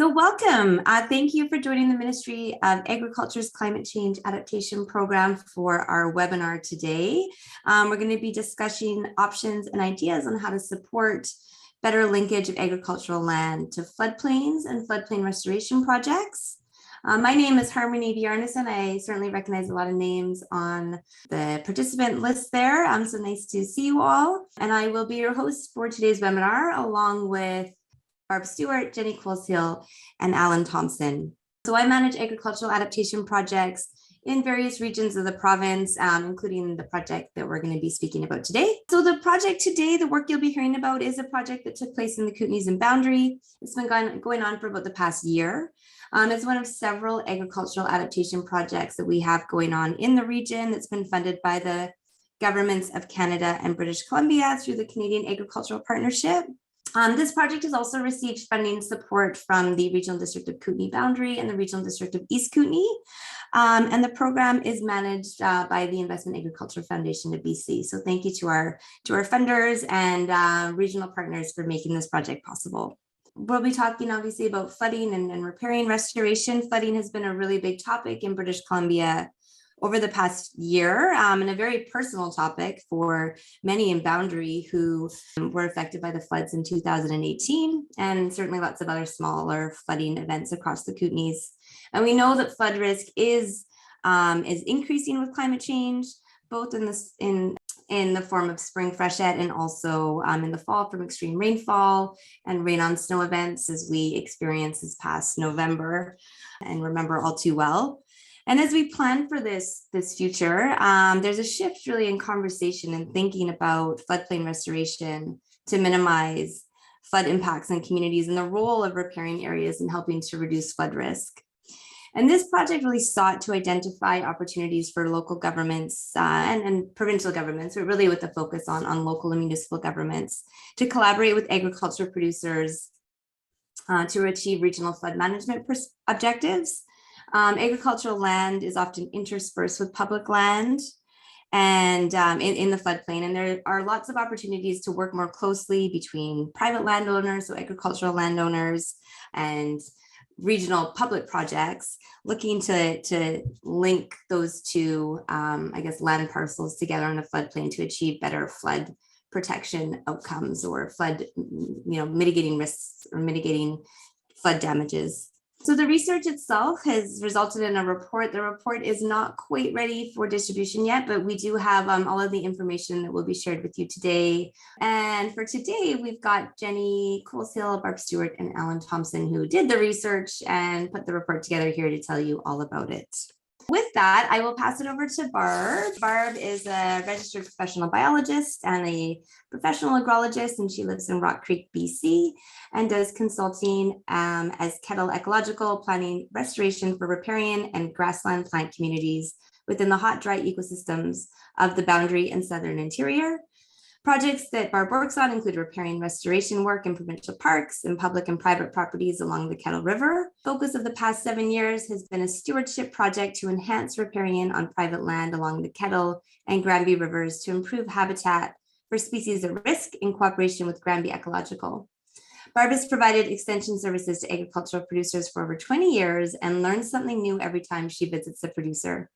So welcome. Thank you for joining the Ministry of Agriculture's Climate Change Adaptation Program for our webinar today. We're going to be discussing options and ideas on how to support better linkage of agricultural land to floodplains and floodplain restoration projects. My name is Harmony Bjarnason. I certainly recognize a lot of names on the participant list there. So nice to see you all. And I will be your host for today's webinar, along with Barb Stewart, Jenny Coleshill, and Alan Thompson. So I manage agricultural adaptation projects in various regions of the province, including the project that we're going to be speaking about today. So the project today, the work you'll be hearing about, is a project that took place in the Kootenays and Boundary. It's been going on for about the past year. It's one of several agricultural adaptation projects that we have going on in the region that's been funded by the governments of Canada and British Columbia through the Canadian Agricultural Partnership. This project has also received funding support from the Regional District of Kootenay Boundary and the Regional District of East Kootenay. And the program is managed by the Investment Agriculture Foundation of BC. So thank you to our funders and regional partners for making this project possible. We'll be talking obviously about flooding and riparian restoration. Flooding has been a really big topic in British Columbia over the past year, and a very personal topic for many in Boundary who were affected by the floods in 2018, and certainly lots of other smaller flooding events across the Kootenays. And we know that flood risk is increasing with climate change, both in the form of spring freshet and also in the fall from extreme rainfall and rain on snow events, as we experienced this past November and remember all too well. And as we plan for this future, there's a shift really in conversation and thinking about floodplain restoration to minimize flood impacts on communities and the role of riparian areas in helping to reduce flood risk. And this project really sought to identify opportunities for local governments and provincial governments, but really with a focus on local and municipal governments to collaborate with agriculture producers to achieve regional flood management objectives. Agricultural land is often interspersed with public land and in the floodplain. And there are lots of opportunities to work more closely between private landowners, so agricultural landowners, and regional public projects, looking to link those two, land parcels together in a floodplain to achieve better flood protection outcomes or flood, mitigating risks or mitigating flood damages. So the research itself has resulted in a report. The report is not quite ready for distribution yet, but we do have all of the information that will be shared with you today. And for today, we've got Jenny Coleshill, Barb Stewart, and Alan Thompson, who did the research and put the report together here to tell you all about it. With that, I will pass it over to Barb. Barb is a registered professional biologist and a professional agrologist, and she lives in Rock Creek, BC, and does consulting as Kettle Ecological, planning restoration for riparian and grassland plant communities within the hot, dry ecosystems of the Boundary and Southern Interior. Projects that Barb works on include riparian restoration work in provincial parks and public and private properties along the Kettle River. Focus of the past 7 years has been a stewardship project to enhance riparian on private land along the Kettle and Granby rivers to improve habitat for species at risk in cooperation with Granby Ecological. Barb has provided extension services to agricultural producers for over 20 years and learns something new every time she visits a producer.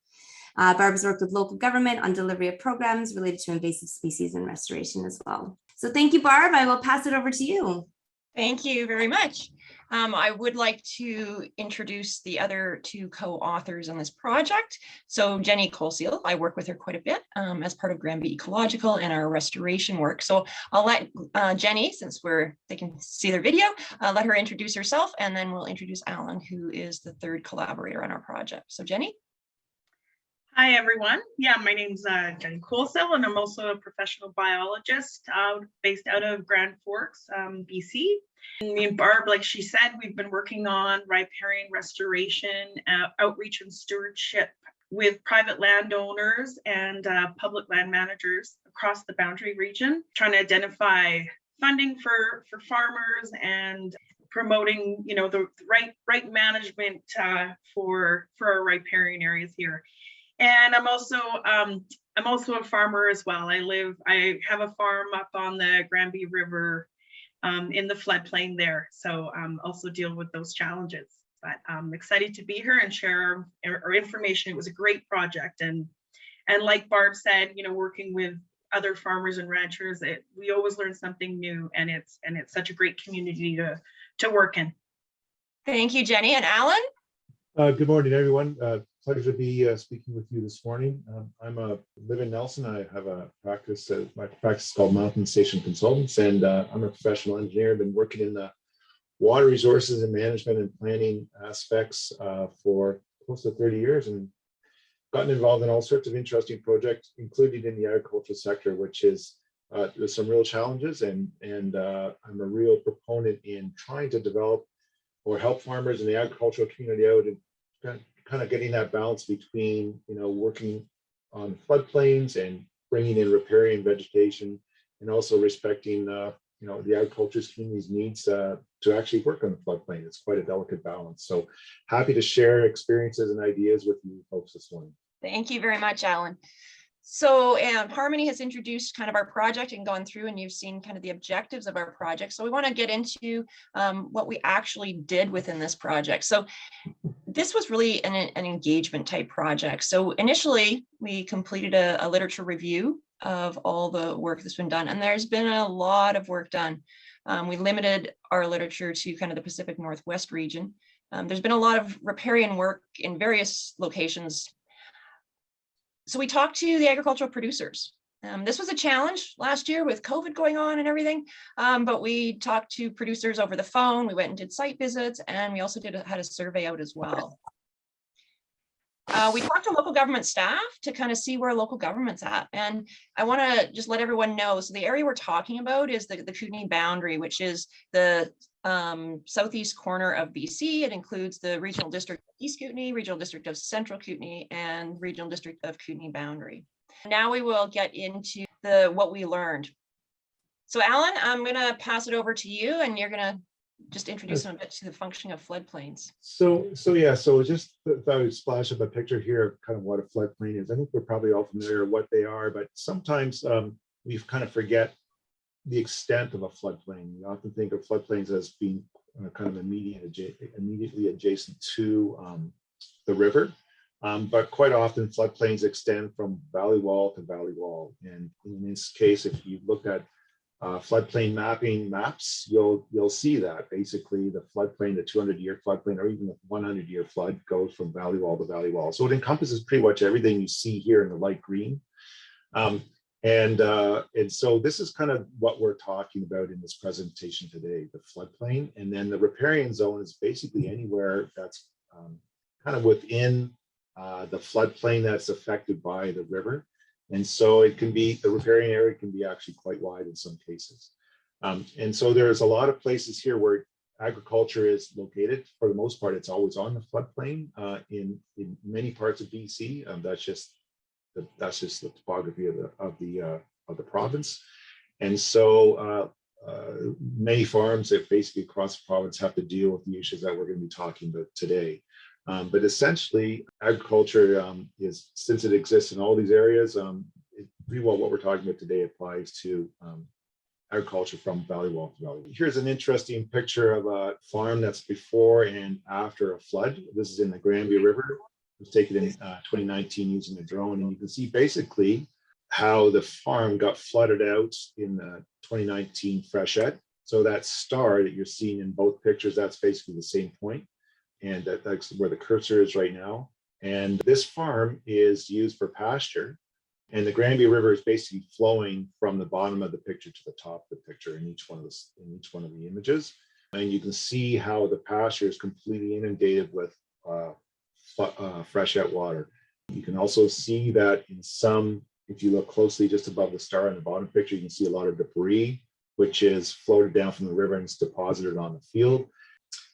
Barb has worked with local government on delivery of programs related to invasive species and restoration as well. So thank you, Barb. I will pass it over to you. Thank you very much. I would like to introduce the other two co-authors on this project. So Jenny Coleshill, I work with her quite a bit as part of Granby Ecological and our restoration work. So I'll let Jenny, since they can see their video, let her introduce herself, and then we'll introduce Alan, who is the third collaborator on our project. So Jenny. Hi, everyone. Yeah, my name's Jenny Coleshill, and I'm also a professional biologist based out of Grand Forks, BC. And me and Barb, like she said, we've been working on riparian restoration, outreach and stewardship with private landowners and public land managers across the Boundary region, trying to identify funding for farmers and promoting, the right management for our riparian areas here. And I'm also a farmer as well. I have a farm up on the Granby River in the floodplain there. So also deal with those challenges. But I'm excited to be here and share our information. It was a great project. And like Barb said, you know, working with other farmers and ranchers, we always learn something new, and it's such a great community to work in. Thank you, Jenny. And Alan? Good morning, everyone. Pleasure to be speaking with you this morning. I live in Nelson. I have a practice. My practice is called Mountain Station Consultants, and I'm a professional engineer. I've been working in the water resources and management and planning aspects for close to 30 years, and gotten involved in all sorts of interesting projects, including in the agricultural sector, which is there's some real challenges, and I'm a real proponent in trying to develop or help farmers in the agricultural community out and kind of getting that balance between, you know, working on floodplains and bringing in riparian vegetation, and also respecting, you know, the agriculture community's needs to actually work on the floodplain. It's quite a delicate balance. So happy to share experiences and ideas with you folks this morning. Thank you very much, Alan. So Harmony has introduced kind of our project and gone through, and you've seen kind of the objectives of our project. So we want to get into what we actually did within this project. So this was really an engagement type project. So initially we completed a literature review of all the work that's been done, and there's been a lot of work done. We limited our literature to kind of the Pacific Northwest region. There's been a lot of riparian work in various locations. So we talked to the agricultural producers. This was a challenge last year with COVID going on and everything, but we talked to producers over the phone. We went and did site visits, and we also had a survey out as well. We talked to local government staff to kind of see where local government's at. And I want to just let everyone know, so the area we're talking about is the Kootenay and Boundary, which is the southeast corner of BC. It includes the regional district of East Kootenay, regional district of Central Kootenay, and regional district of Kootenay and Boundary. Now we will get into what we learned. So Alan, I'm going to pass it over to you, and you're going to just introduce them a bit to the functioning of floodplains. So just thought I would splash up a picture here of kind of what a floodplain is. I think we're probably all familiar with what they are, but sometimes we kind of forget the extent of a floodplain. We often think of floodplains as being kind of immediately adjacent to the river, but quite often floodplains extend from valley wall to valley wall. And in this case, if you look at floodplain mapping maps, you'll see that basically the floodplain, the 200-year floodplain, or even the 100-year flood goes from valley wall to valley wall. So it encompasses pretty much everything you see here in the light green. And so this is kind of what we're talking about in this presentation today, the floodplain. And then the riparian zone is basically anywhere that's kind of within the floodplain that's affected by the river. And so it can be, the riparian area can be actually quite wide in some cases. And so there's a lot of places here where agriculture is located. For the most part, it's always on the floodplain in many parts of BC. That's just the topography of the province. And so many farms that basically across the province have to deal with the issues that we're going to be talking about today. But essentially, agriculture is, since it exists in all these areas, pretty well what we're talking about today applies to agriculture from valley wall to valley wall. Here's an interesting picture of a farm that's before and after a flood. This is in the Granby River. It was taken in 2019 using a drone, and you can see basically how the farm got flooded out in the 2019 freshet. So that star that you're seeing in both pictures, that's basically the same point. And that's where the cursor is right now. And this farm is used for pasture. And the Granby River is basically flowing from the bottom of the picture to the top of the picture in each one of the images. And you can see how the pasture is completely inundated with freshet water. You can also see that in some, if you look closely just above the star in the bottom picture, you can see a lot of debris, which is floated down from the river and is deposited on the field.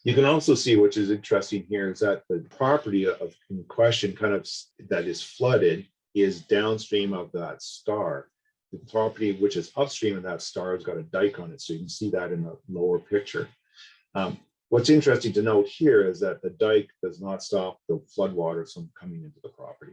You can also see, which is interesting here, is that the property in question kind of that is flooded is downstream of that star. The property which is upstream of that star has got a dike on it. So you can see that in the lower picture. What's interesting to note here is that the dike does not stop the floodwaters from coming into the property.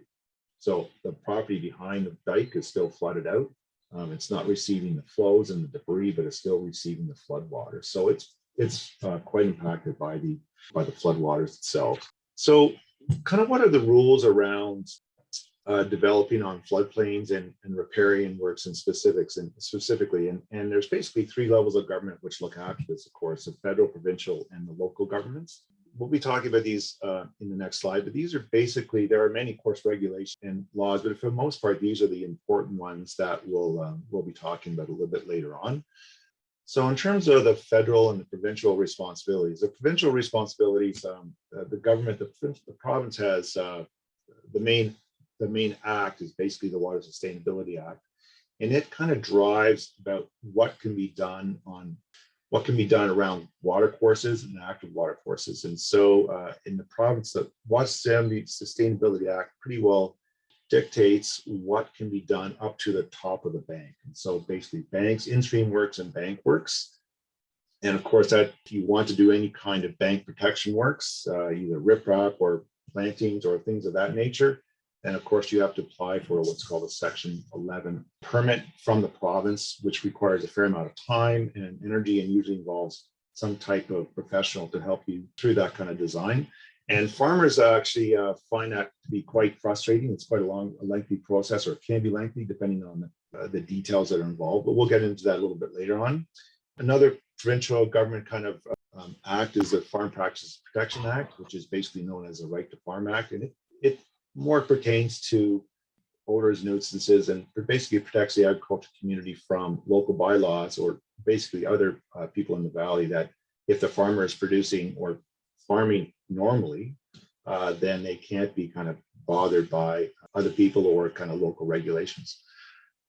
So the property behind the dike is still flooded out. It's not receiving the flows and the debris, but it's still receiving the flood water. So it's quite impacted by the floodwaters itself. So kind of what are the rules around developing on floodplains and riparian works and specifically? And there's basically 3 levels of government which look after this, of course, the federal, provincial, and the local governments. We'll be talking about these in the next slide, but these are basically, there are many, of course, regulations and laws, but for the most part, these are the important ones that we'll be talking about a little bit later on. So in terms of the federal and the provincial responsibilities, the provincial responsibilities, the government, the province has the main act is basically the Water Sustainability Act, and it kind of drives about what can be done around watercourses and active watercourses. And so in the province, the Water Sustainability Act pretty well dictates what can be done up to the top of the bank. And so basically banks, in-stream works, and bank works. And of course, that if you want to do any kind of bank protection works, either riprap or plantings or things of that nature, then of course you have to apply for what's called a Section 11 permit from the province, which requires a fair amount of time and energy and usually involves some type of professional to help you through that kind of design. And farmers actually find that to be quite frustrating. It's quite a lengthy process, or it can be lengthy depending on the details that are involved, but we'll get into that a little bit later on. Another provincial government kind of act is the Farm Practices Protection Act, which is basically known as the Right to Farm Act. And it more pertains to odors, nuisances, and basically protects the agricultural community from local bylaws or basically other people in the valley, that if the farmer is producing or farming normally, then they can't be kind of bothered by other people or kind of local regulations.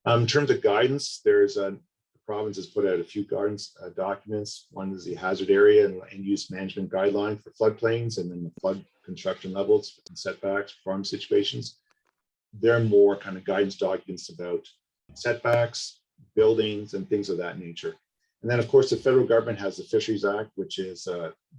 In terms of guidance, the province has put out a few guidance documents. One is the hazard area and land use management guideline for floodplains, and then the flood construction levels and setbacks, farm situations. There are more kind of guidance documents about setbacks, buildings, and things of that nature. And then, of course, the federal government has the Fisheries Act, which is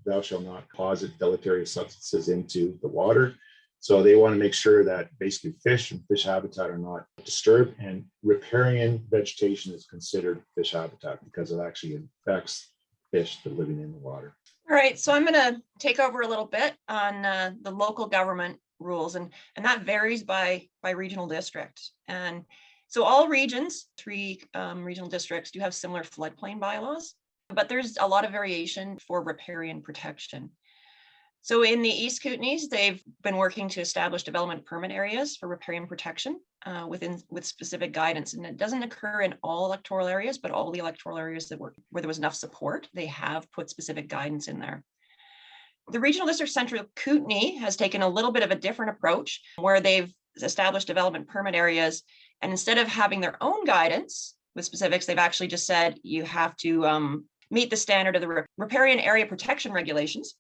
thou shalt not deposit deleterious substances into the water. So they want to make sure that basically fish and fish habitat are not disturbed, and riparian vegetation is considered fish habitat because it actually affects fish that are living in the water. All right, so I'm going to take over a little bit on the local government rules, and that varies by regional district. And so all regions, 3 regional districts, do have similar floodplain bylaws, but there's a lot of variation for riparian protection. So in the East Kootenays, they've been working to establish development permit areas for riparian protection with specific guidance. And it doesn't occur in all electoral areas, but all the electoral areas where there was enough support, they have put specific guidance in there. The Regional District Central Kootenay has taken a little bit of a different approach, where they've established development permit areas, and instead of having their own guidance with specifics, they've actually just said you have to meet the standard of the riparian area protection regulations,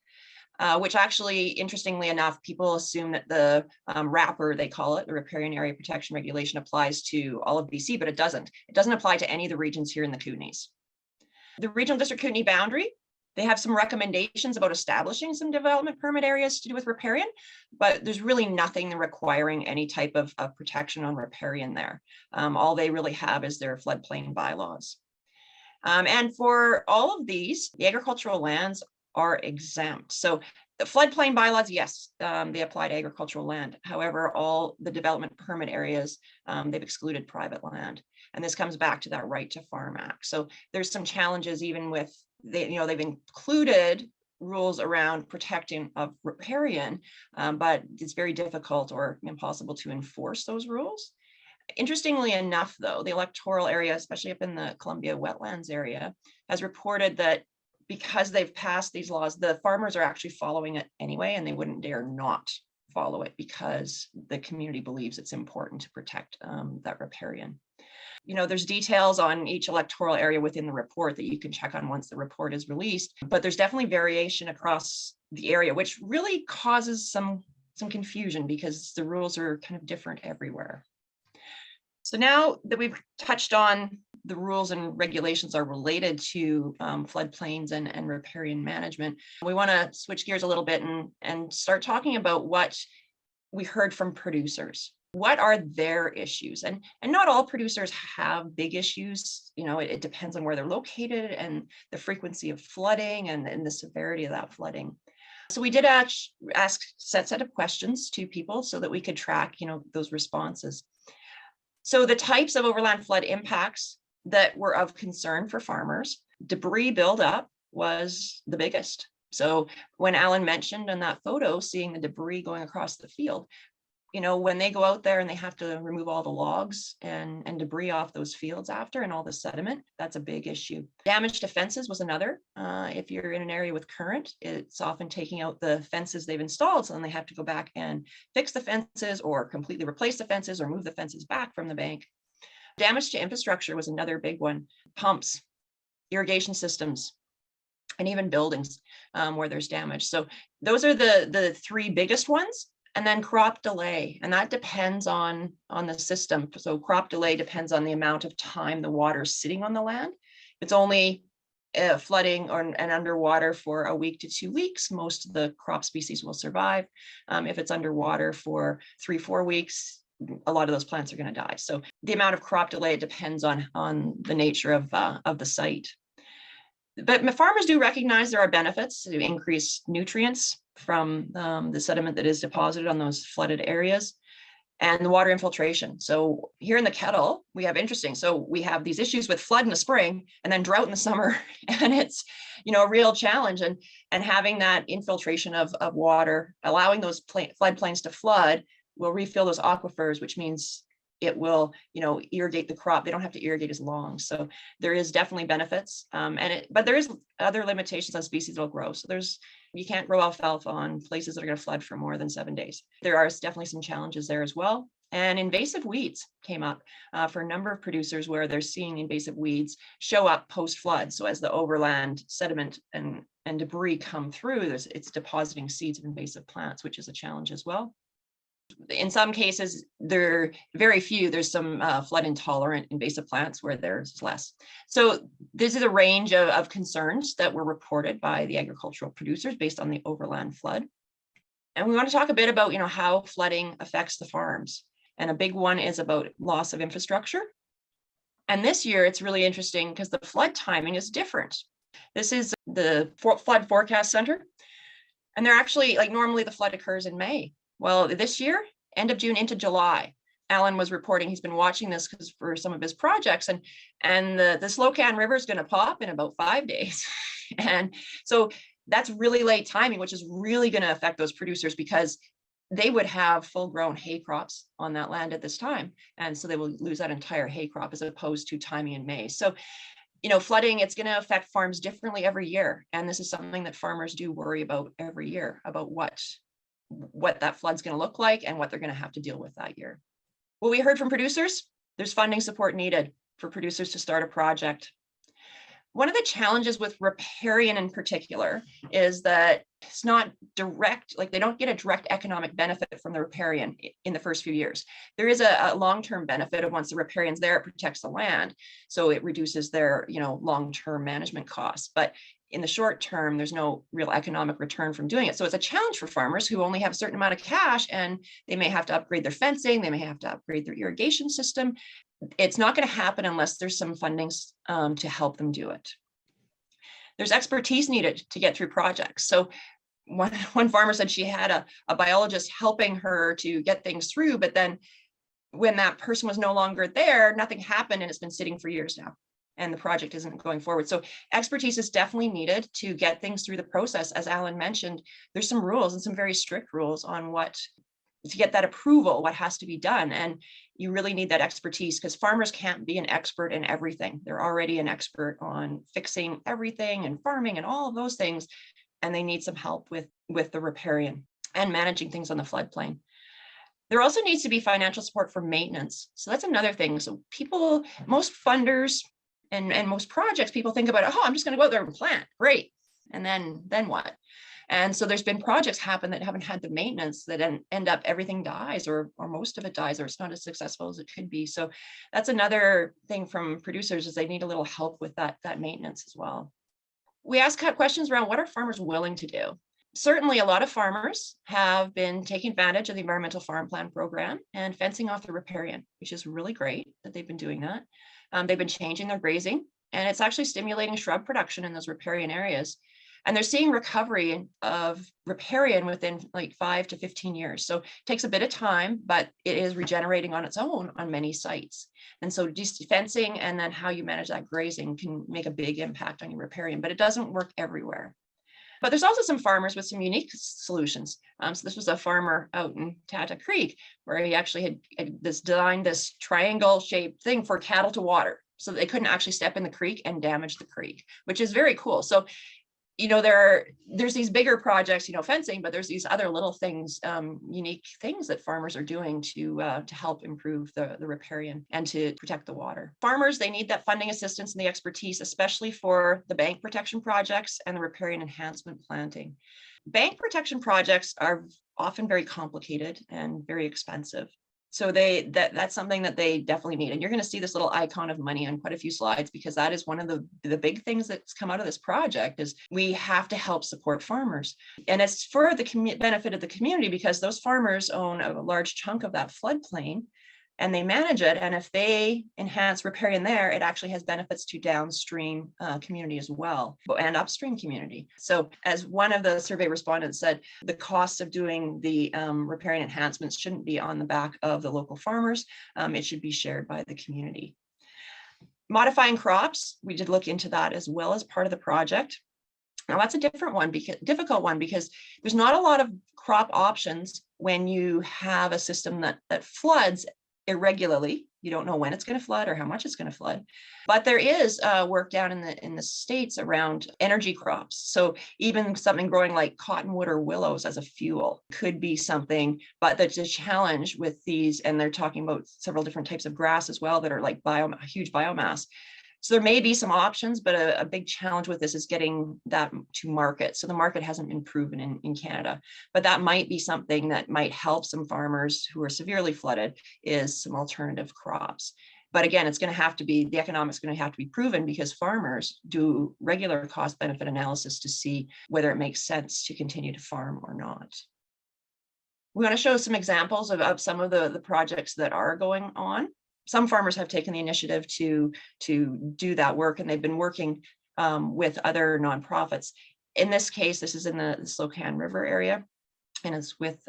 which actually, interestingly enough, people assume that the wrapper, they call it, the riparian area protection regulation, applies to all of BC, but it doesn't. It doesn't apply to any of the regions here in the Kootenays. The Regional District Kootenay Boundary, they have some recommendations about establishing some development permit areas to do with riparian, but there's really nothing requiring any type of protection on riparian there. All they really have is their floodplain bylaws. And for all of these, the agricultural lands are exempt. So the floodplain bylaws, yes, they apply to agricultural land. However, all the development permit areas, they've excluded private land. And this comes back to that Right to Farm Act. So there's some challenges even with, they've included rules around protecting of riparian, but it's very difficult or impossible to enforce those rules. Interestingly enough, though, the electoral area, especially up in the Columbia wetlands area, has reported that because they've passed these laws, the farmers are actually following it anyway, and they wouldn't dare not follow it because the community believes it's important to protect that riparian. There's details on each electoral area within the report that you can check on once the report is released, but there's definitely variation across the area, which really causes some confusion because the rules are kind of different everywhere. So now that we've touched on the rules and regulations are related to floodplains and riparian management, we want to switch gears a little bit and start talking about what we heard from producers. what are their issues? And not all producers have big issues. You know, it depends on where they're located and the frequency of flooding and the severity of that flooding. So we did ask set of questions to people so that we could track, you know, those responses. So the types of overland flood impacts that were of concern for farmers, debris buildup was the biggest. So when Alan mentioned in that photo, seeing the debris going across the field, you know, when they go out there and they have to remove all the logs and debris off those fields after and all the sediment, that's a big issue. Damage to fences was another. If you're in an area with current, it's often taking out the fences they've installed. So then they have to go back and fix the fences or completely replace the fences or move the fences back from the bank. Damage to infrastructure was another big one. Pumps, irrigation systems, and even buildings where there's damage. So those are the three biggest ones. And then crop delay, and that depends on the system. So crop delay depends on the amount of time the water's sitting on the land. If it's only flooding and underwater for a week to 2 weeks, most of the crop species will survive. If it's underwater for 3-4 weeks, a lot of those plants are going to die. So the amount of crop delay depends on the nature of the site. But farmers do recognize there are benefits to increase nutrients from the sediment that is deposited on those flooded areas and the water infiltration. So here in the Kettle, we have interesting. So we have these issues with flood in the spring and then drought in the summer. And it's, you know, a real challenge. And having that infiltration of water, allowing those floodplains to flood will refill those aquifers, which means it will, you know, irrigate the crop. They don't have to irrigate as long. So there is definitely benefits. But there is other limitations on species that will grow. So you can't grow alfalfa on places that are going to flood for more than 7 days. There are definitely some challenges there as well. And invasive weeds came up for a number of producers where they're seeing invasive weeds show up post-flood. So as the overland sediment and debris come through, it's depositing seeds of invasive plants, which is a challenge as well. In some cases, there's some flood intolerant invasive plants where there's less. So this is a range of concerns that were reported by the agricultural producers based on the overland flood. And we want to talk a bit about, you know, how flooding affects the farms. And a big one is about loss of infrastructure. And this year it's really interesting because the flood timing is different. This is the Flood Forecast Center. And they're actually, like, normally the flood occurs in May. Well, this year, end of June into July. Alan was reporting he's been watching this for some of his projects, and the Slocan River is going to pop in about 5 days. And so that's really late timing, which is really going to affect those producers because they would have full-grown hay crops on that land at this time. And so they will lose that entire hay crop as opposed to timing in May. So, you know, flooding, it's going to affect farms differently every year. And this is something that farmers do worry about every year, about what that flood's going to look like and what they're going to have to deal with that year. What we heard from producers, there's funding support needed for producers to start a project. One of the challenges with Riparian in particular is that it's not direct, like they don't get a direct economic benefit from the Riparian in the first few years. There is a long-term benefit of once the Riparian's there, it protects the land. So it reduces their, you know, long-term management costs. But in the short term, there's no real economic return from doing it. So it's a challenge for farmers who only have a certain amount of cash, and they may have to upgrade their fencing, they may have to upgrade their irrigation system. It's not going to happen unless there's some funding to help them do it. There's expertise needed to get through projects. So one farmer said she had a biologist helping her to get things through, but then when that person was no longer there, nothing happened, and it's been sitting for years now. And the project isn't going forward. So expertise is definitely needed to get things through the process. As Alan mentioned, there's some rules and some very strict rules on to get that approval, what has to be done. And you really need that expertise because farmers can't be an expert in everything. They're already an expert on fixing everything and farming and all of those things. And they need some help with the riparian and managing things on the floodplain. There also needs to be financial support for maintenance. So that's another thing. So most funders, and most projects, people think about, oh, I'm just going to go out there and plant. Great. And then what? And so there's been projects happen that haven't had the maintenance that end up everything dies or most of it dies, or it's not as successful as it could be. So that's another thing from producers is they need a little help with that maintenance as well. We ask questions around what are farmers willing to do? Certainly, a lot of farmers have been taking advantage of the environmental farm plan program and fencing off the riparian, which is really great that they've been doing that. They've been changing their grazing, and it's actually stimulating shrub production in those riparian areas. And they're seeing recovery of riparian within like 5 to 15 years. So it takes a bit of time, but it is regenerating on its own on many sites. And so fencing and then how you manage that grazing can make a big impact on your riparian, but it doesn't work everywhere. But there's also some farmers with some unique solutions. So this was a farmer out in Tata Creek where he actually had designed this triangle shaped thing for cattle to water, so they couldn't actually step in the creek and damage the creek, which is very cool. So, you know, there's these bigger projects, you know, fencing, but there's these other little things, unique things that farmers are doing to help improve the riparian and to protect the water. Farmers, they need that funding assistance and the expertise, especially for the bank protection projects and the riparian enhancement planting. Bank protection projects are often very complicated and very expensive. So that's something that they definitely need. And you're going to see this little icon of money on quite a few slides, because that is one of the big things that's come out of this project is we have to help support farmers. And it's for the benefit of the community, because those farmers own a large chunk of that floodplain and they manage it. And if they enhance riparian there, it actually has benefits to downstream community as well, and upstream community. So as one of the survey respondents said, the cost of doing the riparian enhancements shouldn't be on the back of the local farmers. It should be shared by the community. Modifying crops, we did look into that as well as part of the project. Now that's a difficult one because there's not a lot of crop options when you have a system that floods irregularly. You don't know when it's going to flood or how much it's going to flood. But there is work down in the States around energy crops. So even something growing like cottonwood or willows as a fuel could be something, but that's a challenge with these. And they're talking about several different types of grass as well that are like huge biomass. So there may be some options, but a big challenge with this is getting that to market. So the market hasn't been proven in Canada, but that might be something that might help some farmers who are severely flooded, is some alternative crops. But again, it's going to have to be, the economics going to have to be proven, because farmers do regular cost benefit analysis to see whether it makes sense to continue to farm or not. We want to show some examples of some of the projects that are going on. Some farmers have taken the initiative to do that work, and they've been working with other nonprofits. In this case, this is in the Slocan River area, and it's with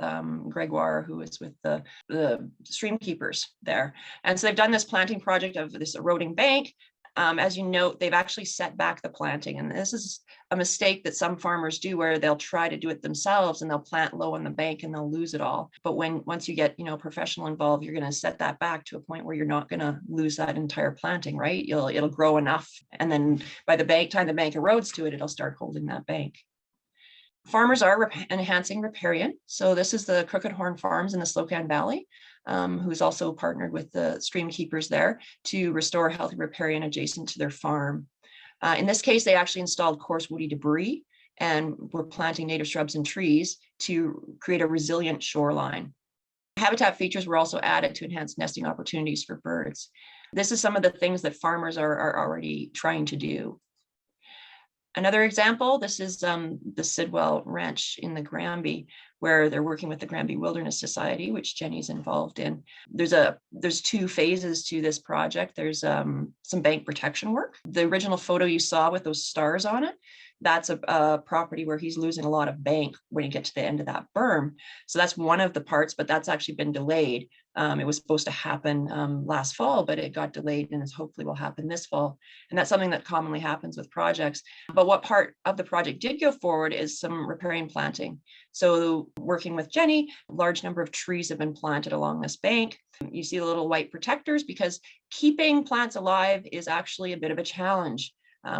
Gregoire, who is with the stream keepers there. And so they've done this planting project of this eroding bank. As you note, they've actually set back the planting. And this is a mistake that some farmers do, where they'll try to do it themselves and they'll plant low on the bank and they'll lose it all. But once you get, professional involved, you're going to set that back to a point where you're not going to lose that entire planting, right? It'll grow enough. And then by the time the bank erodes to it, it'll start holding that bank. Farmers are enhancing riparian. So this is the Crooked Horn Farms in the Slocan Valley, who's also partnered with the stream keepers there to restore healthy riparian adjacent to their farm. In this case, they actually installed coarse woody debris and were planting native shrubs and trees to create a resilient shoreline. Habitat features were also added to enhance nesting opportunities for birds. This is some of the things that farmers are already trying to do. Another example, this is the Sidwell Ranch in the Granby, where they're working with the Granby Wilderness Society, which Jenny's involved in. There's 2 phases to this project. There's some bank protection work. The original photo you saw with those stars on it, that's a property where he's losing a lot of bank when you get to the end of that berm. So that's one of the parts, but that's actually been delayed. It was supposed to happen last fall, but it got delayed, and hopefully will happen this fall. And that's something that commonly happens with projects. But what part of the project did go forward is some riparian planting. So working with Jenny, a large number of trees have been planted along this bank. You see the little white protectors, because keeping plants alive is actually a bit of a challenge.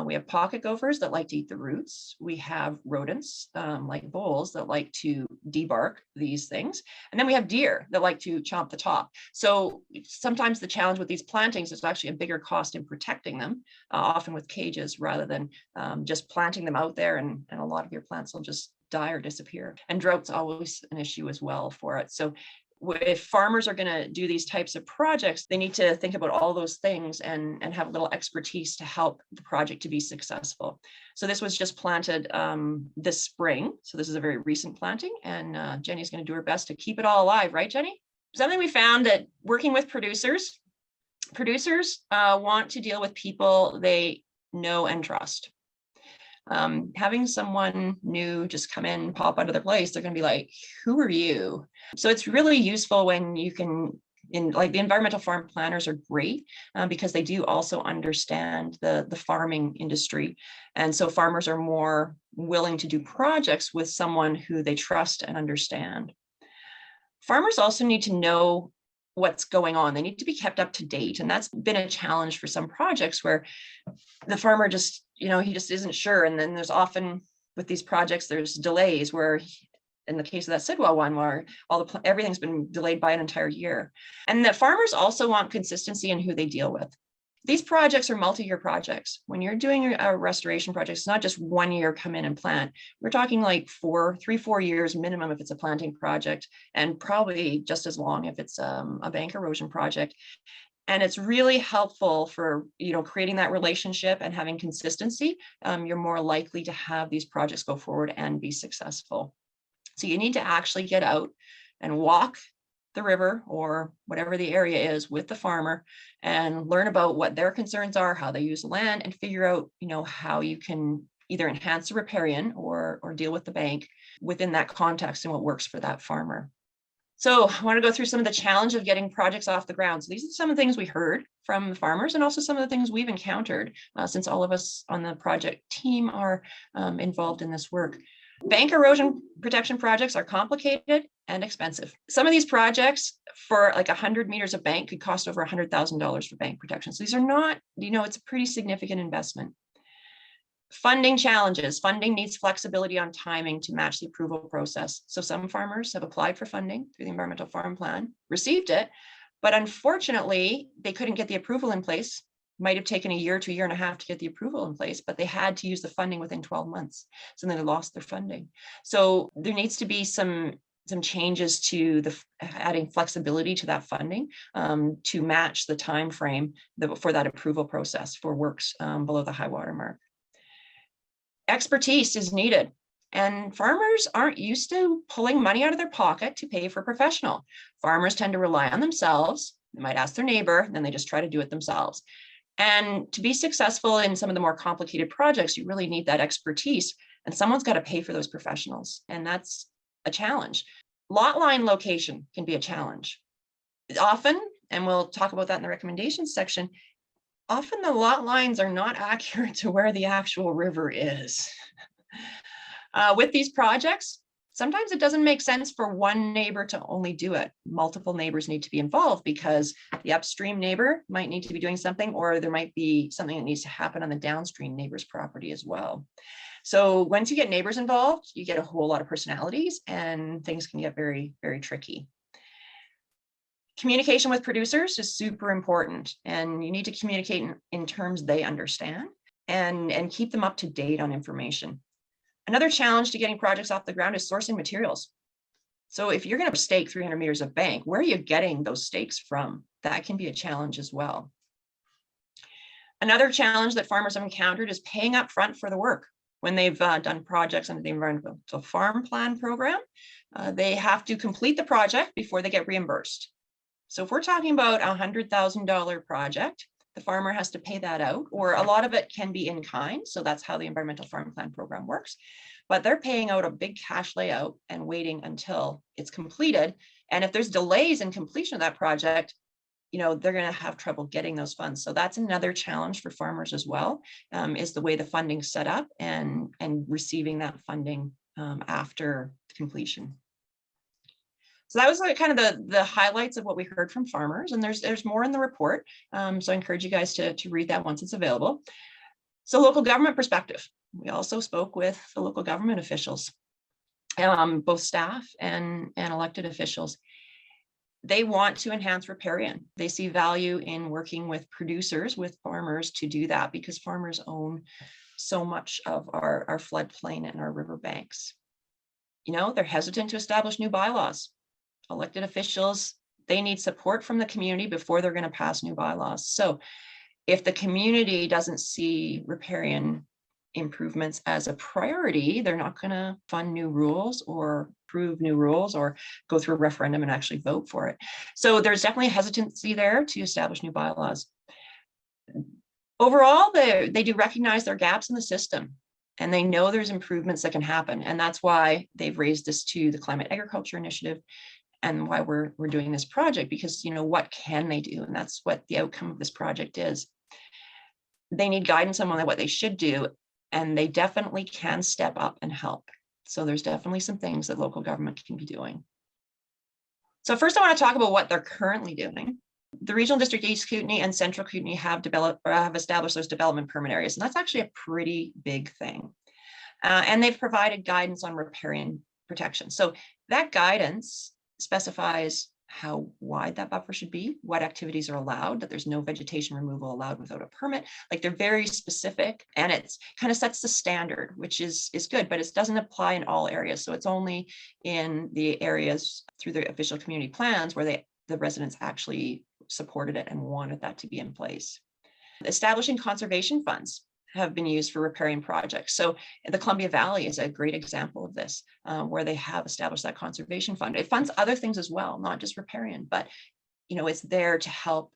We have pocket gophers that like to eat the roots. We have rodents like voles that like to debark these things. And then we have deer that like to chomp the top. So sometimes the challenge with these plantings is actually a bigger cost in protecting them, often with cages, rather than just planting them out there, and a lot of your plants will just die or disappear. And drought's always an issue as well for it. So if farmers are going to do these types of projects, they need to think about all those things and have a little expertise to help the project to be successful. So this was just planted this spring. So this is a very recent planting, and Jenny's going to do her best to keep it all alive, right, Jenny? Something we found that working with producers want to deal with people they know and trust. Having someone new just come in, pop out of their place, they're going to be like, who are you? So it's really useful when you can, like the environmental farm planners are great because they do also understand the farming industry. And so farmers are more willing to do projects with someone who they trust and understand. Farmers also need to know what's going on. They need to be kept up to date. And that's been a challenge for some projects where the farmer just, he just isn't sure. And then there's often with these projects, there's delays where in the case of that Sidwell one, where everything's been delayed by an entire year. And the farmers also want consistency in who they deal with. These projects are multi-year projects. When you're doing a restoration project, it's not just 1 year come in and plant. We're talking like 4 years minimum if it's a planting project, and probably just as long if it's a bank erosion project. And it's really helpful for creating that relationship and having consistency. You're more likely to have these projects go forward and be successful. So you need to actually get out and walk the river or whatever the area is with the farmer and learn about what their concerns are, how they use the land, and figure out, how you can either enhance the riparian or deal with the bank within that context and what works for that farmer. So I want to go through some of the challenge of getting projects off the ground. So these are some of the things we heard from the farmers and also some of the things we've encountered since all of us on the project team are involved in this work. Bank erosion protection projects are complicated and expensive. Some of these projects for like 100 meters of bank could cost over $100,000 for bank protection. So these are not, it's a pretty significant investment. Funding challenges. Funding needs flexibility on timing to match the approval process. So some farmers have applied for funding through the Environmental Farm Plan, received it, but unfortunately, they couldn't get the approval in place. Might have taken a year to a year and a half to get the approval in place, but they had to use the funding within 12 months. So then they lost their funding. So there needs to be some changes to adding flexibility to that funding to match the time frame for that approval process for works below the high water mark. Expertise is needed, and farmers aren't used to pulling money out of their pocket to pay for a professional. Farmers tend to rely on themselves. They might ask their neighbor, and then they just try to do it themselves. And to be successful in some of the more complicated projects, you really need that expertise, and someone's got to pay for those professionals. And that's a challenge. Lot line location can be a challenge. Often, and we'll talk about that in the recommendations section, often the lot lines are not accurate to where the actual river is. With these projects, sometimes it doesn't make sense for one neighbor to only do it. Multiple neighbors need to be involved because the upstream neighbor might need to be doing something, or there might be something that needs to happen on the downstream neighbor's property as well. So once you get neighbors involved, you get a whole lot of personalities and things can get very, very tricky. Communication with producers is super important, and you need to communicate in terms they understand and keep them up to date on information. Another challenge to getting projects off the ground is sourcing materials. So if you're going to stake 300 meters of bank, where are you getting those stakes from? That can be a challenge as well. Another challenge that farmers have encountered is paying up front for the work. When they've done projects under the Environmental Farm Plan program, they have to complete the project before they get reimbursed. So if we're talking about a $100,000 project, the farmer has to pay that out, or a lot of it can be in kind. So that's how the Environmental Farm Plan program works. But they're paying out a big cash layout and waiting until it's completed. And if there's delays in completion of that project, they're going to have trouble getting those funds. So that's another challenge for farmers as well, is the way the funding's set up and receiving that funding after completion. So that was like kind of the highlights of what we heard from farmers, and there's more in the report. So I encourage you guys to read that once it's available. So local government perspective. We also spoke with the local government officials, both staff and elected officials. They want to enhance riparian. They see value in working with producers, with farmers to do that, because farmers own so much of our floodplain and our riverbanks. They're hesitant to establish new bylaws. elected officials, they need support from the community before they're going to pass new bylaws. So if the community doesn't see riparian improvements as a priority, they're not going to fund new rules or approve new rules or go through a referendum and actually vote for it. So there's definitely a hesitancy there to establish new bylaws. Overall, they do recognize their gaps in the system, and they know there's improvements that can happen. And that's why they've raised this to the Climate Agriculture Initiative and why we're doing this project, because, you know, what can they do? And that's what the outcome of this project is. They need guidance on what they should do, and they definitely can step up and help. So there's definitely some things that local government can be doing. So first I want to talk about what they're currently doing. The Regional District East Kootenay and Central Kootenay have established those development permit areas, and that's actually a pretty big thing. And they've provided guidance on riparian protection. So that guidance specifies how wide that buffer should be, what activities are allowed, that there's no vegetation removal allowed without a permit. Like, they're very specific, and it's kind of sets the standard, which is good, but it doesn't apply in all areas. So it's only in the areas through the official community plans where the residents actually supported it and wanted that to be in place. Establishing conservation funds have been used for riparian projects. So the Columbia Valley is a great example of this, where they have established that conservation fund. It funds other things as well, not just riparian, but, you know, it's there to help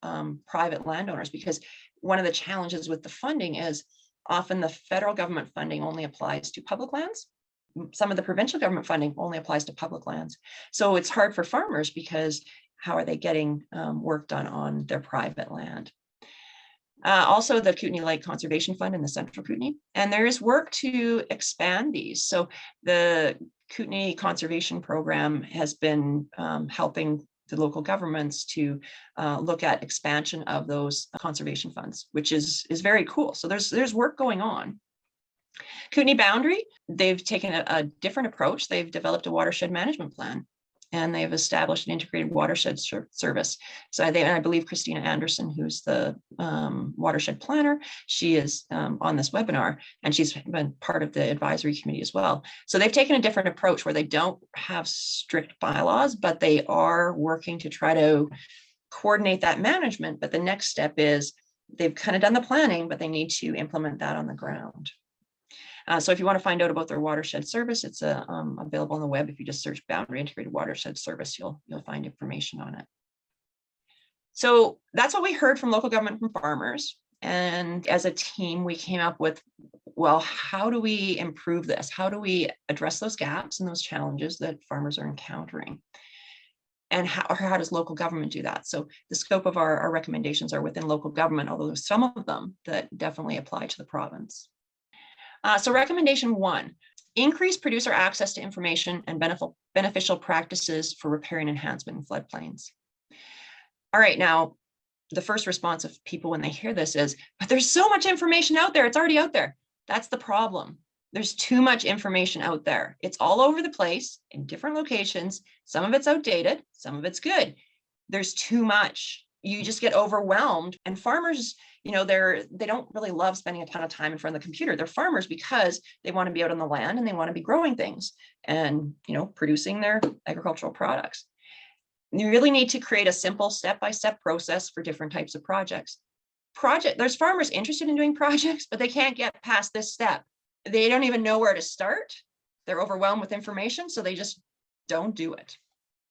private landowners, because one of the challenges with the funding is often the federal government funding only applies to public lands. Some of the provincial government funding only applies to public lands. So it's hard for farmers, because how are they getting work done on their private land? Also, the Kootenay Lake Conservation Fund in the Central Kootenay, and there is work to expand these. So the Kootenay Conservation Program has been helping the local governments to look at expansion of those conservation funds, which is very cool. So there's work going on. Kootenay Boundary, they've taken a different approach. They've developed a watershed management plan, and they've established an integrated watershed service. So I believe Christina Anderson, who's the watershed planner, she is on this webinar, and she's been part of the advisory committee as well. So they've taken a different approach where they don't have strict bylaws, but they are working to try to coordinate that management. But the next step is they've kind of done the planning, but they need to implement that on the ground. So if you want to find out about their watershed service, it's available on the web. If you just search Boundary Integrated Watershed Service, you'll find information on it. So that's what we heard from local government, from farmers. And as a team, we came up with, well, how do we improve this? How do we address those gaps and those challenges that farmers are encountering? And how does local government do that? So the scope of our recommendations are within local government, although there's some of them that definitely apply to the province. So recommendation 1, increase producer access to information and beneficial practices for riparian enhancement in floodplains. All right, now, the first response of people when they hear this is, but there's so much information out there, it's already out there. That's the problem. There's too much information out there. It's all over the place in different locations. Some of it's outdated, some of it's good. There's too much. You just get overwhelmed, and farmers, you know, they don't really love spending a ton of time in front of the computer. They're farmers because they want to be out on the land and they want to be growing things and, you know, producing their agricultural products. You really need to create a simple step-by-step process for different types of projects. There's farmers interested in doing projects, but they can't get past this step. They don't even know where to start. They're overwhelmed with information, so they just don't do it.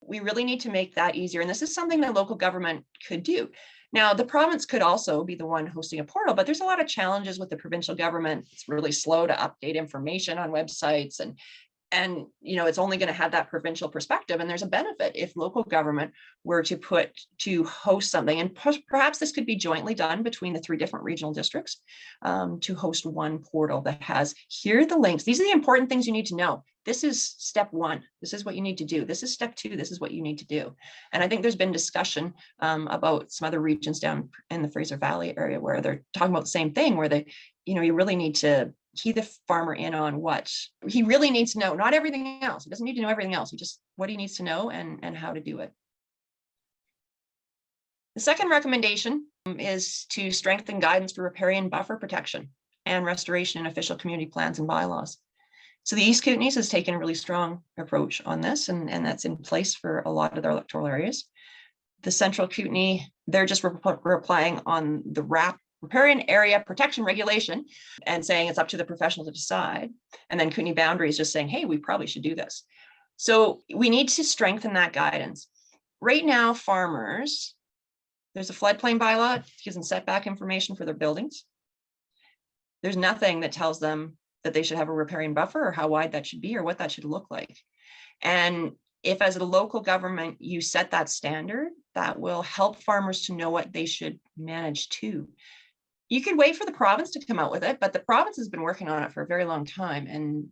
We really need to make that easier. And this is something that local government could do. Now, the province could also be the one hosting a portal, but there's a lot of challenges with the provincial government. It's really slow to update information on websites, and you know, it's only going to have that provincial perspective. And there's a benefit if local government were to host something, and perhaps this could be jointly done between the 3 different regional districts, to host one portal that has, here are the links. These are the important things you need to know. This is step 1. This is what you need to do. This is step 2. This is what you need to do. And I think there's been discussion about some other regions down in the Fraser Valley area where they're talking about the same thing, where they, you know, you really need to key the farmer in on what he really needs to know, not everything else. He doesn't need to know everything else. He just what he needs to know and how to do it. The second recommendation is to strengthen guidance for riparian buffer protection and restoration in official community plans and bylaws. So the East Kootenays has taken a really strong approach on this, and that's in place for a lot of their electoral areas. The Central Kootenay, they're just replying on the Riparian area protection regulation and saying it's up to the professional to decide. And then Kootenay Boundary is just saying, hey, we probably should do this. So we need to strengthen that guidance. Right now, farmers, there's a floodplain bylaw, it gives them setback information for their buildings. There's nothing that tells them that they should have a riparian buffer or how wide that should be or what that should look like. And if as a local government, you set that standard, that will help farmers to know what they should manage to. You could wait for the province to come out with it, but the province has been working on it for a very long time and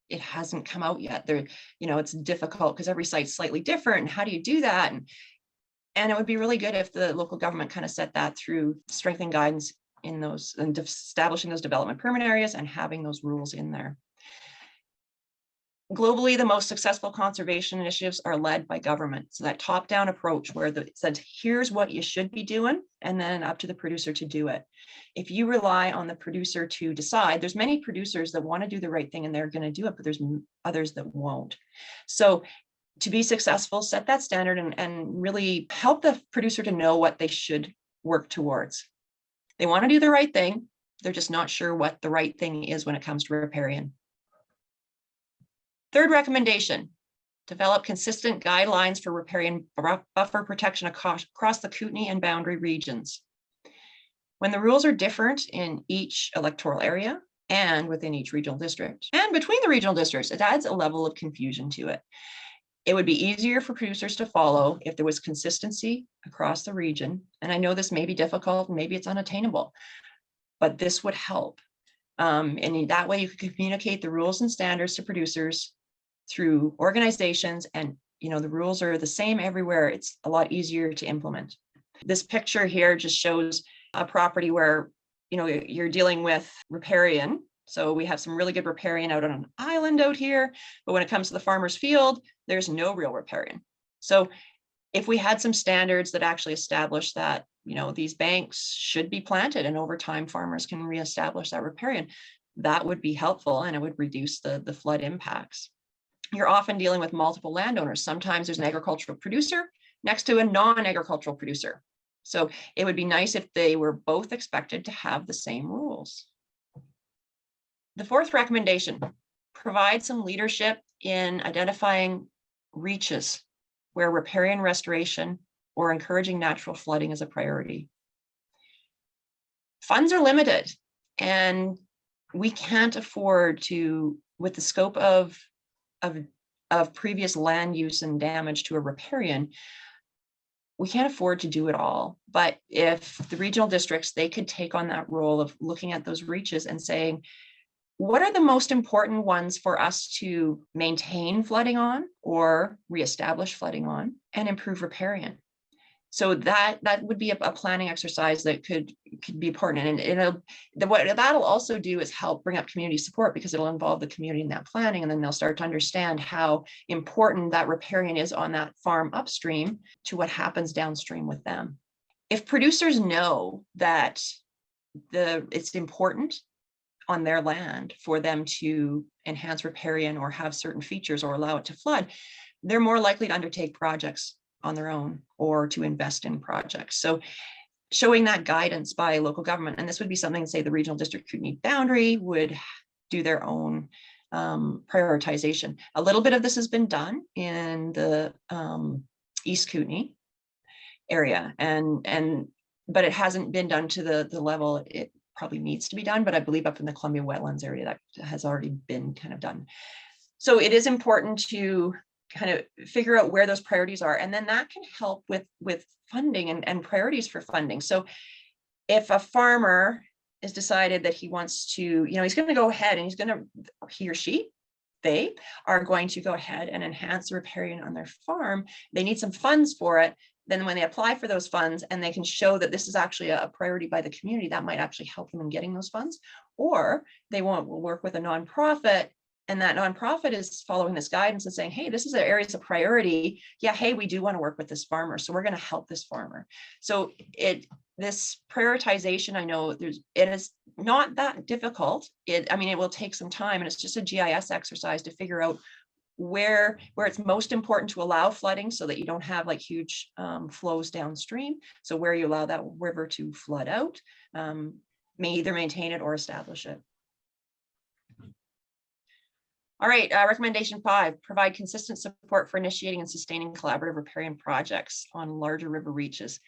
it hasn't come out yet. There, it's difficult because every site's slightly different. And how do you do that? And it would be really good if the local government kind of set that through strengthening guidance in those and establishing those development permit areas and having those rules in there. Globally, the most successful conservation initiatives are led by government. So that top-down approach where it says, here's what you should be doing, and then up to the producer to do it. If you rely on the producer to decide, there's many producers that want to do the right thing and they're going to do it, but there's others that won't. So to be successful, set that standard and really help the producer to know what they should work towards. They want to do the right thing. They're just not sure what the right thing is when it comes to riparian. Third recommendation, develop consistent guidelines for riparian buffer protection across the Kootenay and Boundary regions. When the rules are different in each electoral area and within each regional district and between the regional districts, it adds a level of confusion to it. It would be easier for producers to follow if there was consistency across the region. And I know this may be difficult, maybe it's unattainable, but this would help. And that way you could communicate the rules and standards to producers through organizations, and the rules are the same everywhere. It's a lot easier to implement. This picture here just shows a property where you're dealing with riparian. So we have some really good riparian out on an island out here, but when it comes to the farmer's field, there's no real riparian. So if we had some standards that actually establish that, these banks should be planted and over time farmers can reestablish that riparian, that would be helpful and it would reduce the flood impacts. You're often dealing with multiple landowners. Sometimes there's an agricultural producer next to a non-agricultural producer. So it would be nice if they were both expected to have the same rules. The fourth recommendation, provide some leadership in identifying reaches where riparian restoration or encouraging natural flooding is a priority. Funds are limited and we can't afford to, with the scope of previous land use and damage to a riparian, we can't afford to do it all. But if the regional districts, they could take on that role of looking at those reaches and saying, what are the most important ones for us to maintain flooding on or reestablish flooding on and improve riparian? So that would be a planning exercise that could be important. And what that'll also do is help bring up community support because it'll involve the community in that planning, and then they'll start to understand how important that riparian is on that farm upstream to what happens downstream with them. If producers know that it's important on their land for them to enhance riparian or have certain features or allow it to flood, they're more likely to undertake projects on their own or to invest in projects. So showing that guidance by local government, and this would be something, say, the regional district Kootenay Boundary would do their own prioritization. A little bit of this has been done in the East Kootenay area, but it hasn't been done to the level it probably needs to be done, but I believe up in the Columbia wetlands area that has already been kind of done. So it is important to kind of figure out where those priorities are, and then that can help with funding and priorities for funding. So if a farmer is decided that he wants to, he's going to go ahead and he or she, they are going to go ahead and enhance the riparian on their farm, they need some funds for it. Then when they apply for those funds and they can show that this is actually a priority by the community, that might actually help them in getting those funds. Or they will work with a nonprofit and that nonprofit is following this guidance and saying, hey, this is an areas of priority. Yeah, hey, we do want to work with this farmer, so we're going to help this farmer. So this prioritization, I know it is not that difficult. I mean, it will take some time, and it's just a GIS exercise to figure out where it's most important to allow flooding so that you don't have like huge flows downstream. So where you allow that river to flood out, may either maintain it or establish it. All right, recommendation 5, provide consistent support for initiating and sustaining collaborative riparian projects on larger river reaches.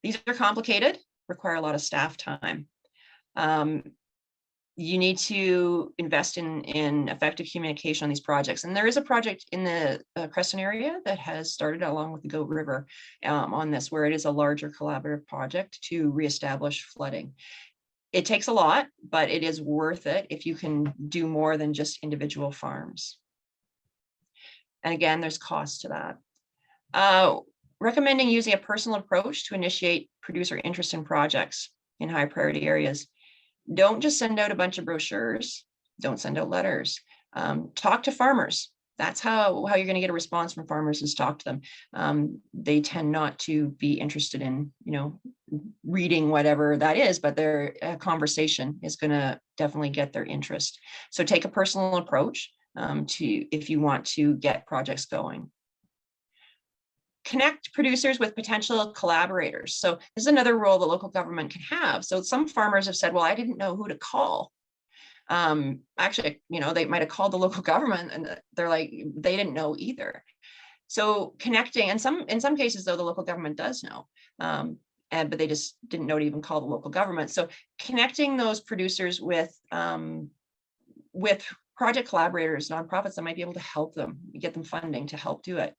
These are complicated, require a lot of staff time. You need to invest in effective communication on these projects. And there is a project in the Creston area that has started along with the Goat River on this, where it is a larger collaborative project to reestablish flooding. It takes a lot, but it is worth it if you can do more than just individual farms. And again, there's cost to that. Recommending using a personal approach to initiate producer interest in projects in high priority areas. Don't just send out a bunch of brochures. Don't send out letters. Talk to farmers. That's how you're going to get a response from farmers, is talk to them. They tend not to be interested in, reading whatever that is, but their conversation is going to definitely get their interest. So take a personal approach if you want to get projects going. Connect producers with potential collaborators. So this is another role the local government can have. So some farmers have said, well, I didn't know who to call. Actually, they might have called the local government and they're like, they didn't know either. So connecting, and in some cases though, the local government does know, but they just didn't know to even call the local government. So connecting those producers with project collaborators, nonprofits that might be able to help them, get them funding to help do it.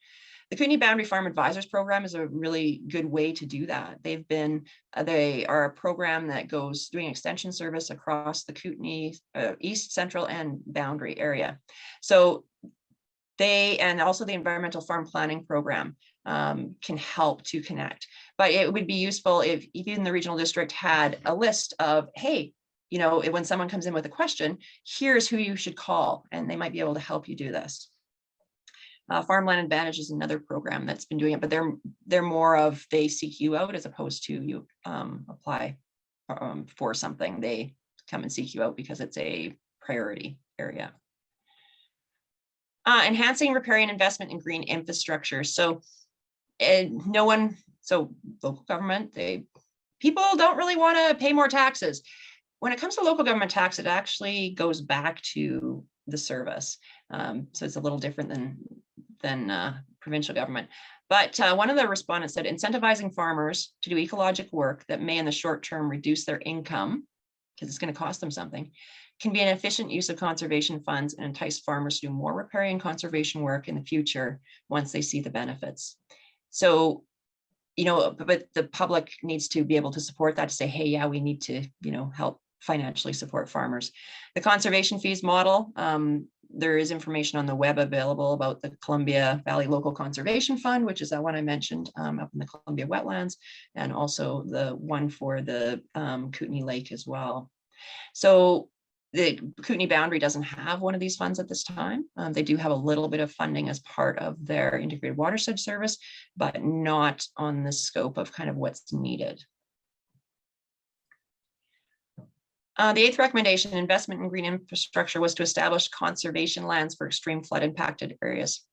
The Kootenay Boundary Farm Advisors Program is a really good way to do that. They are a program that goes doing extension service across the Kootenay, East, Central, and Boundary area. So and also the Environmental Farm Planning Program can help to connect. But it would be useful if even the regional district had a list of, hey, when someone comes in with a question, here's who you should call, and they might be able to help you do this. Farmland Advantage is another program that's been doing it, but they're more of, they seek you out as opposed to you apply for something. They come and seek you out because it's a priority area. Enhancing riparian investment in green infrastructure. So local government, people don't really want to pay more taxes. When it comes to local government tax, it actually goes back to the service. So it's a little different than provincial government. But one of the respondents said, incentivizing farmers to do ecologic work that may in the short term reduce their income, because it's going to cost them something, can be an efficient use of conservation funds and entice farmers to do more riparian conservation work in the future once they see the benefits. So, but the public needs to be able to support that, to say, hey, yeah, we need to, help financially support farmers. The conservation fees model, there is information on the web available about the Columbia Valley Local Conservation Fund, which is that one I mentioned up in the Columbia wetlands, and also the one for the Kootenay Lake as well. So the Kootenay Boundary doesn't have one of these funds at this time. They do have a little bit of funding as part of their integrated watershed service, but not on the scope of kind of what's needed. The 8th recommendation, investment in green infrastructure, was to establish conservation lands for extreme flood impacted areas.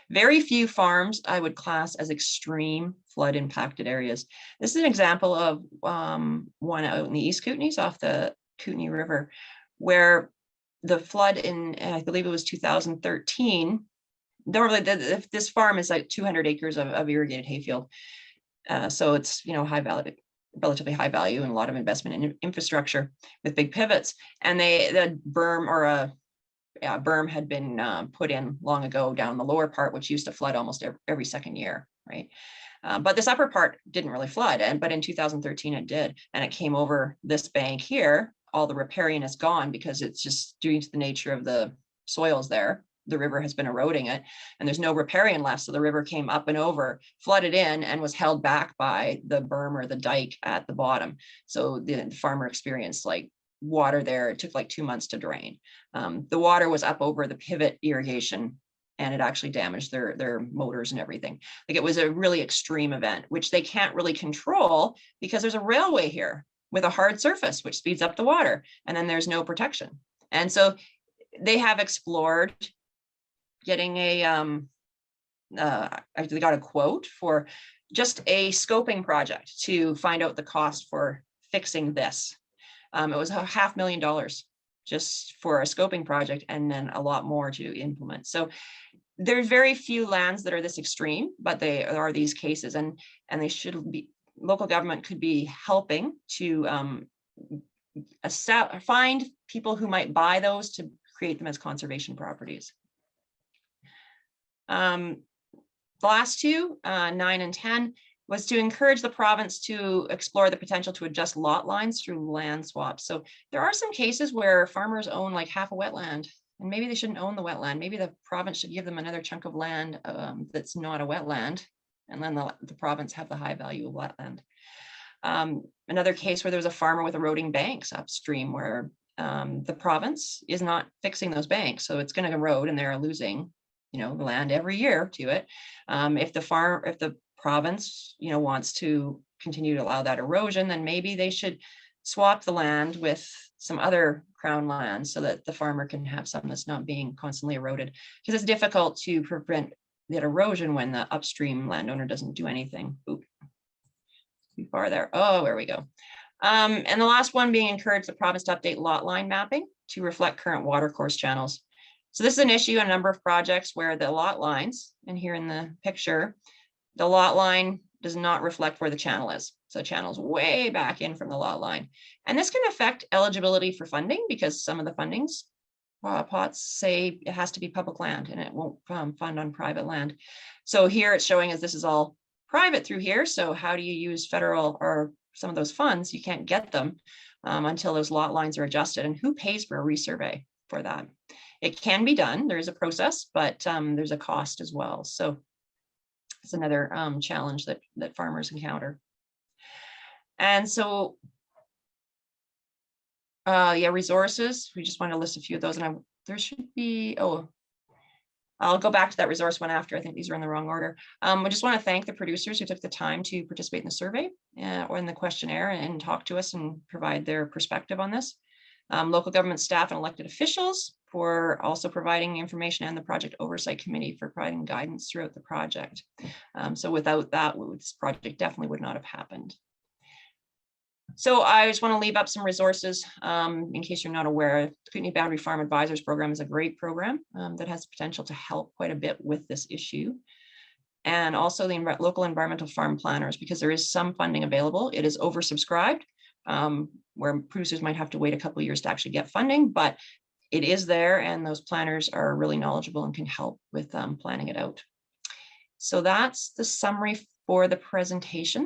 Very few farms I would class as extreme flood impacted areas. This is an example of one out in the East Kootenays off the Kootenay River, where the flood in, I believe it was 2013, normally this farm is like 200 acres of irrigated hayfield. So it's, relatively high value and a lot of investment in infrastructure with big pivots. And the berm berm had been put in long ago down the lower part, which used to flood almost every second year, right? But this upper part didn't really flood, but in 2013 it did. And it came over this bank here. All the riparian is gone because it's just due to the nature of the soils there. The river has been eroding it and there's no riparian left. So the river came up and over, flooded in, and was held back by the berm or the dike at the bottom. So the farmer experienced like water there. It took like 2 months to drain. The water was up over the pivot irrigation, and it actually damaged their motors and everything. Like, it was a really extreme event, which they can't really control because there's a railway here with a hard surface, which speeds up the water, and then there's no protection. And so they have explored getting they got a quote for just a scoping project to find out the cost for fixing this. It was $500,000 just for a scoping project, and then a lot more to implement. So there's very few lands that are this extreme, but there are these cases, and they should be, local government could be helping to find people who might buy those to create them as conservation properties. The last two, 9 and 10, was to encourage the province to explore the potential to adjust lot lines through land swaps. So there are some cases where farmers own like half a wetland, and maybe they shouldn't own the wetland. Maybe the province should give them another chunk of land that's not a wetland, and then the province have the high value of wetland. Another case where there was a farmer with eroding banks upstream, where the province is not fixing those banks, so it's going to erode, and they're losing, the land every year to it. If the province, wants to continue to allow that erosion, then maybe they should swap the land with some other crown land so that the farmer can have something that's not being constantly eroded, because it's difficult to prevent that erosion when the upstream landowner doesn't do anything. Oop, too far there. Oh, there we go. And the last one being encourage the province to update lot line mapping to reflect current watercourse channels. So this is an issue in a number of projects where the lot lines, and here in the picture, the lot line does not reflect where the channel is. So the channel is way back in from the lot line. And this can affect eligibility for funding, because some of the fundings pots say it has to be public land and it won't fund on private land. So here it's showing us this is all private through here. So how do you use federal or some of those funds? You can't get them until those lot lines are adjusted. And who pays for a resurvey for that? It can be done. There is a process, but there's a cost as well. So it's another challenge that farmers encounter. And so, resources. We just want to list a few of those, and there should be, I'll go back to that resource one after. I think these are in the wrong order. I just want to thank the producers who took the time to participate in the survey or in the questionnaire and talk to us and provide their perspective on this. Local government staff and elected officials for also providing information, and the project oversight committee for providing guidance throughout the project. So without that, this project definitely would not have happened. So I just want to leave up some resources in case you're not aware. The Kootenay Boundary Farm Advisors Program is a great program that has potential to help quite a bit with this issue. And also the local environmental farm planners, because there is some funding available. It is oversubscribed, where producers might have to wait a couple of years to actually get funding, but it is there, and those planners are really knowledgeable and can help with planning it out. So that's the summary for the presentation.